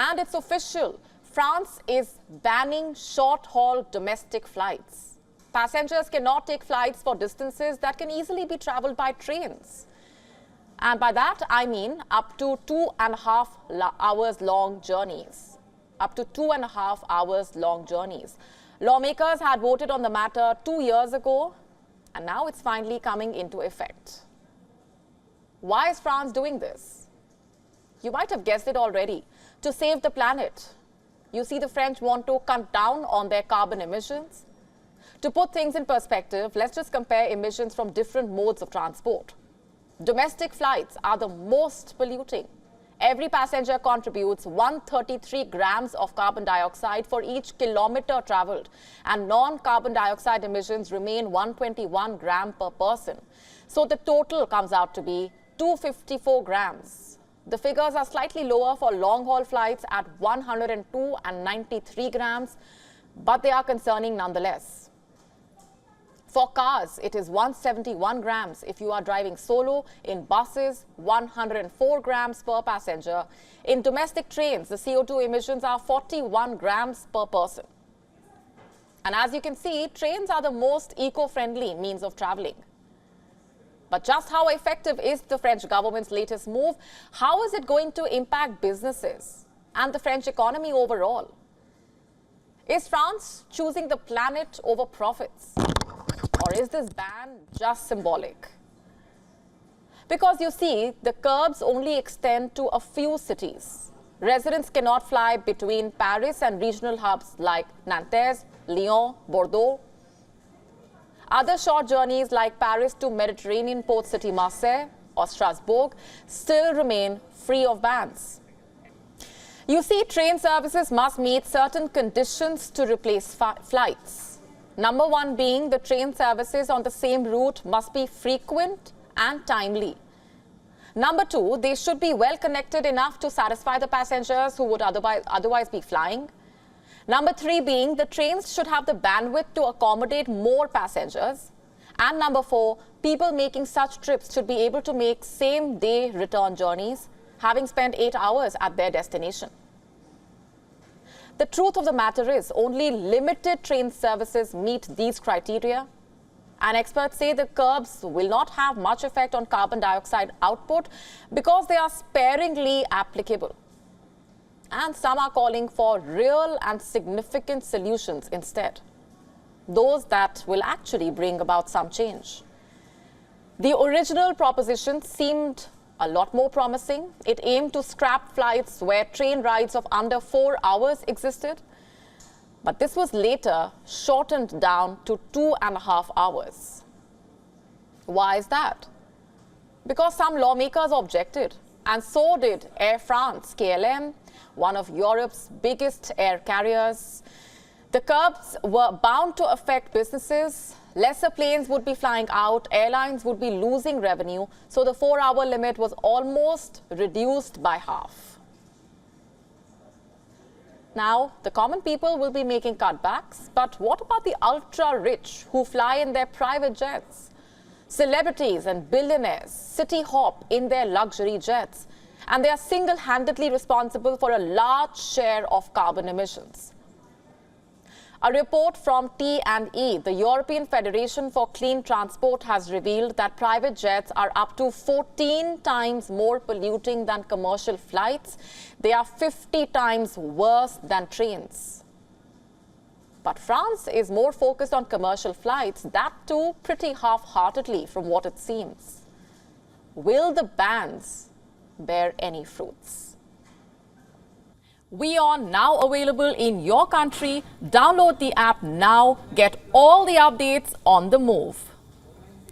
And it's official. France is banning short-haul domestic flights. Passengers cannot take flights for distances that can easily be traveled by trains. And by that, I mean up to 2.5 hours long journeys. Up to 2.5 hours long journeys. Lawmakers had voted on the matter 2 years ago, and now it's finally coming into effect. Why is France doing this? You might have guessed it already. To save the planet. You see, the French want to cut down on their carbon emissions. To put things in perspective, let's just compare emissions from different modes of transport. Domestic flights are the most polluting. Every passenger contributes 133 grams of carbon dioxide for each kilometer traveled, and non-carbon dioxide emissions remain 121 grams per person. So the total comes out to be 254 grams. The figures are slightly lower for long-haul flights at 102 and 93 grams, but they are concerning nonetheless. For cars, it is 171 grams if you are driving solo. In buses, 104 grams per passenger. In domestic trains, the CO2 emissions are 41 grams per person. And as you can see, trains are the most eco-friendly means of traveling. But just how effective is the French government's latest move? How is it going to impact businesses and the French economy overall? Is France choosing the planet over profits? Or is this ban just symbolic? Because you see, the curbs only extend to a few cities. Residents cannot fly between Paris and regional hubs like Nantes, Lyon, Bordeaux. Other short journeys like Paris to Mediterranean port city Marseille or Strasbourg still remain free of bans. You see, train services must meet certain conditions to replace flights. Number one being the train services on the same route must be frequent and timely. Number two, they should be well connected enough to satisfy the passengers who would otherwise be flying. Number three being the trains should have the bandwidth to accommodate more passengers. And number four, people making such trips should be able to make same-day return journeys, having spent 8 hours at their destination. The truth of the matter is, only limited train services meet these criteria. And experts say the curbs will not have much effect on carbon dioxide output because they are sparingly applicable. And some are calling for real and significant solutions instead. Those that will actually bring about some change. The original proposition seemed a lot more promising. It aimed to scrap flights where train rides of under 4 hours existed. But this was later shortened down to 2.5 hours. Why is that? Because some lawmakers objected, and so did Air France, KLM, one of Europe's biggest air carriers. The curbs were bound to affect businesses. Lesser planes would be flying out, airlines would be losing revenue, so the 4-hour limit was almost reduced by half. Now, the common people will be making cutbacks, but what about the ultra-rich who fly in their private jets? Celebrities and billionaires city hop in their luxury jets, and they are single-handedly responsible for a large share of carbon emissions. A report from T&E, the European Federation for Clean Transport, has revealed that private jets are up to 14 times more polluting than commercial flights. They are 50 times worse than trains. But France is more focused on commercial flights, that too pretty half-heartedly from what it seems. Will the bans bear any fruits? WION now available in your country. Download the app now. Get all the updates on the move.